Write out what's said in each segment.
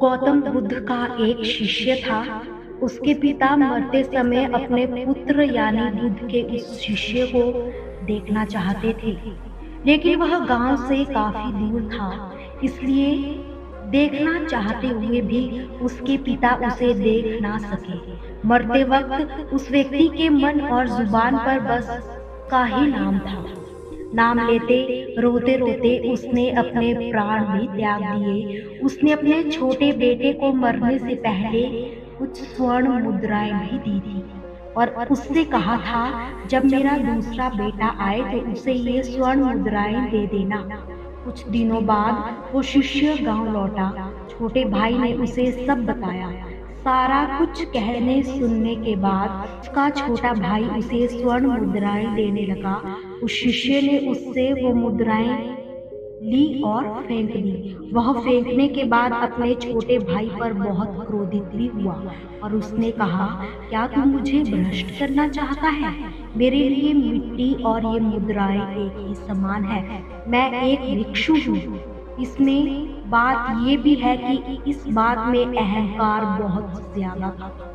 गौतम बुद्ध का एक शिष्य था। उसके पिता मरते समय अपने पुत्र यानी बुद्ध के उस शिष्य को देखना चाहते थे, लेकिन वह गांव से काफी दूर था। इसलिए देखना चाहते हुए भी उसके पिता उसे देख ना सके। मरते वक्त उस व्यक्ति के मन और जुबान पर बस का ही नाम था। नाम लेते रोते रोते उसने अपने प्राण भी त्याग दिए। उसने अपने छोटे बेटे को मरने से पहले कुछ स्वर्ण मुद्राएं भी दी थी और उससे कहा था, जब मेरा दूसरा बेटा आए तो उसे ये स्वर्ण मुद्राएं दे देना। कुछ दिनों बाद वो शिष्य गांव लौटा। छोटे भाई ने उसे सब बताया। सारा कुछ कहने सुनने के बाद उसका छोटा भाई उसे स्वर्ण मुद्राएं देने लगा। उस शिष्य ने उससे वो मुद्राएं ली और फेंक दी। वह फेंकने के बाद अपने छोटे भाई पर बहुत क्रोधित भी हुआ और उसने कहा, क्या तू मुझे भ्रष्ट करना चाहता है? मेरे लिए मिट्टी और ये मुद्राएं एक ही समान है। मैं एक भिक्षु हूँ। इसमें बात ये भी है कि इस बात में अहंकार बहुत ज्यादा था।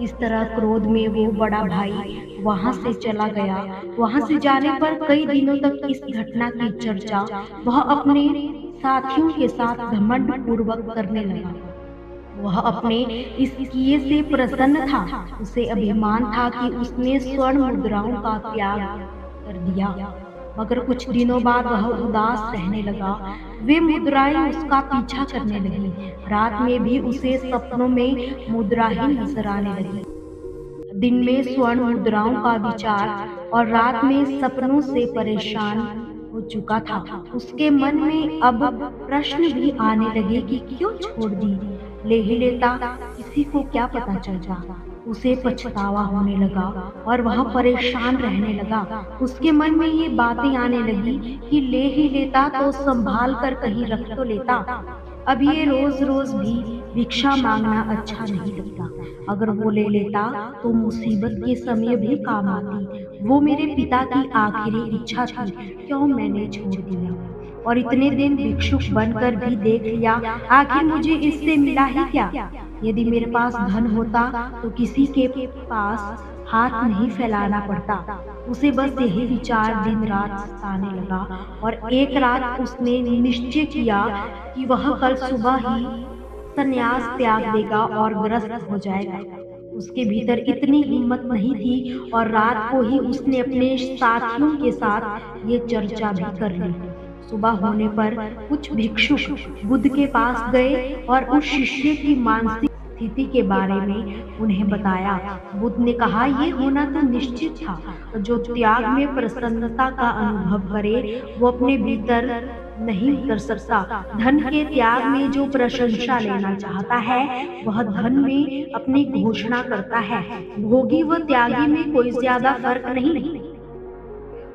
इस तरह क्रोध में वो बड़ा भाई वहां से चला गया। वहां से जाने पर कई दिनों तक इस घटना की चर्चा वह अपने साथियों के साथ घमंड पूर्वक करने लगा। वह अपने इस किए से प्रसन्न था। उसे अभिमान था कि उसने स्वर्ण मुद्राओं का त्याग कर दिया। मगर कुछ दिनों बाद वह उदास रहने लगा। वे मुद्राएं उसका पीछा करने लगी। रात में भी उसे सपनों में मुद्रा ही नजर आने लगी। दिन में स्वर्ण मुद्राओं का विचार और रात में सपनों से परेशान हो चुका था। उसके मन में अब प्रश्न भी आने लगे कि क्यों छोड़ दी। ले ही लेता, किसी को क्या पता चलता। उसे पछतावा होने लगा और वह परेशान रहने लगा। उसके मन में ये बातें आने लगी कि ले ही लेता तो संभाल कर कहीं रख तो लेता। अब ये रोज रोज भी भिक्षा मांगना अच्छा नहीं लगता। अगर वो ले लेता तो मुसीबत के समय भी काम आती। वो मेरे पिता की आखिरी इच्छा थी, क्यों मैंने छोड़ दिया? और इतने दिन भिक्षुक बनकर भी देख लिया, आखिर मुझे इससे मिला ही क्या? यदि मेरे पास धन होता तो किसी के पास हाथ नहीं फैलाना पड़ता। उसे बस यही विचार दिन रात सताने लगा और एक रात उसने निश्चय किया कि वह कल सुबह ही संन्यास त्याग देगा और ग्रस्त हो जाएगा। उसके भीतर इतनी हिम्मत नहीं थी और रात को ही उसने अपने साथियों के साथ ये चर्चा भी कर ली। सुबह होने पर कुछ भिक्षुक बुद्ध के पास गए और उस शिष्य की मानसिक स्थिति के बारे में उन्हें बताया। बुद्ध ने कहा, ये होना तो निश्चित था। जो त्याग में प्रसन्नता का अनुभव करे वो अपने भीतर नहीं कर सकता। धन के त्याग में जो प्रशंसा लेना चाहता है वह धन में अपनी घोषणा करता है। भोगी व त्यागी में कोई ज्यादा फर्क नहीं।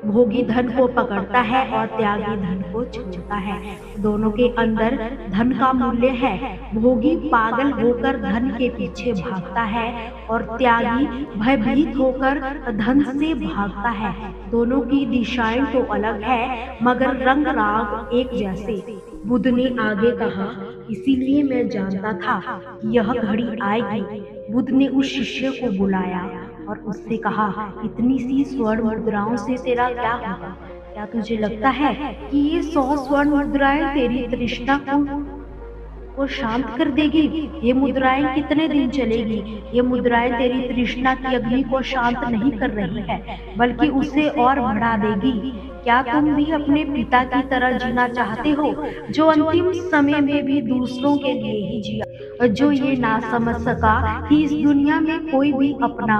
भोगी धन को पकड़ता है और त्यागी धन को छोड़ता है। दोनों के अंदर धन का मूल्य है। भोगी पागल होकर धन के पीछे भागता है और त्यागी भयभीत होकर धन से भागता है। दोनों की दिशाएं तो अलग है मगर रंग राग एक जैसे। बुद्ध ने आगे कहा, इसीलिए मैं जानता था कि यह घड़ी आएगी। बुद्ध ने उस शिष्य को बुलाया और उससे कहा, इतनी सी स्वर्ण मुद्राओं से तेरा क्या होगा? क्या तुझे लगता है कि ये 100 स्वर्ण मुद्राएं तेरी तृष्णा को शांत कर देगी? ये मुद्राएं कितने दिन चलेगी? ये मुद्राएं तेरी तृष्णा की अग्नि को शांत नहीं कर रही है, बल्कि उसे और बढ़ा देगी। क्या तुम भी अपने पिता की तरह जीना चाहते हो, जो अंतिम समय में भी दूसरों के लिए ही जिया और जो ये ना समझ सका कि इस दुनिया में कोई भी अपना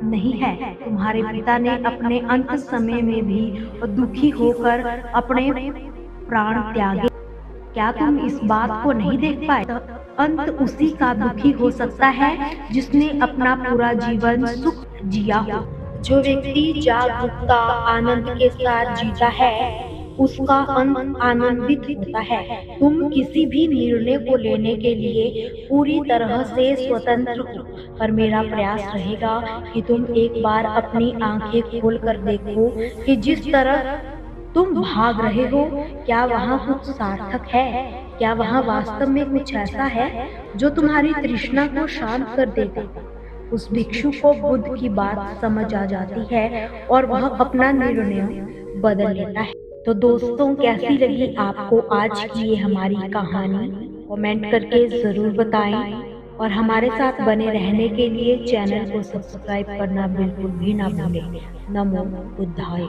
नहीं है? तुम्हारे पिता ने अपने अंत समय में भी दुखी होकर अपने प्राण त्यागे। क्या तुम इस बात को नहीं देख पाए? अंत उसी का दुखी हो सकता है जिसने अपना पूरा जीवन सुख जिया हो। जो व्यक्ति जागरूकता आनंद के साथ जीता है उसका अंत आनंदित होता है। तुम किसी भी निर्णय को लेने के लिए पूरी तरह से स्वतंत्र हो, पर मेरा प्रयास रहेगा कि तुम एक बार अपनी आंखें खोलकर देखो कि जिस तरह तुम भाग रहे हो क्या वहाँ कुछ सार्थक है? क्या वहाँ वास्तव में कुछ ऐसा है जो तुम्हारी तृष्णा को शांत कर देगा? उस भिक्षु को बुद्ध की बात समझ आ जाती है और वह अपना निर्णय बदल लेता है। तो दोस्तों, कैसी लगी आपको आज की ये हमारी कहानी? कमेंट करके ज़रूर बताएं और हमारे साथ बने रहने के लिए चैनल को सब्सक्राइब करना बिल्कुल भी ना भूलें। नमो बुद्धाय।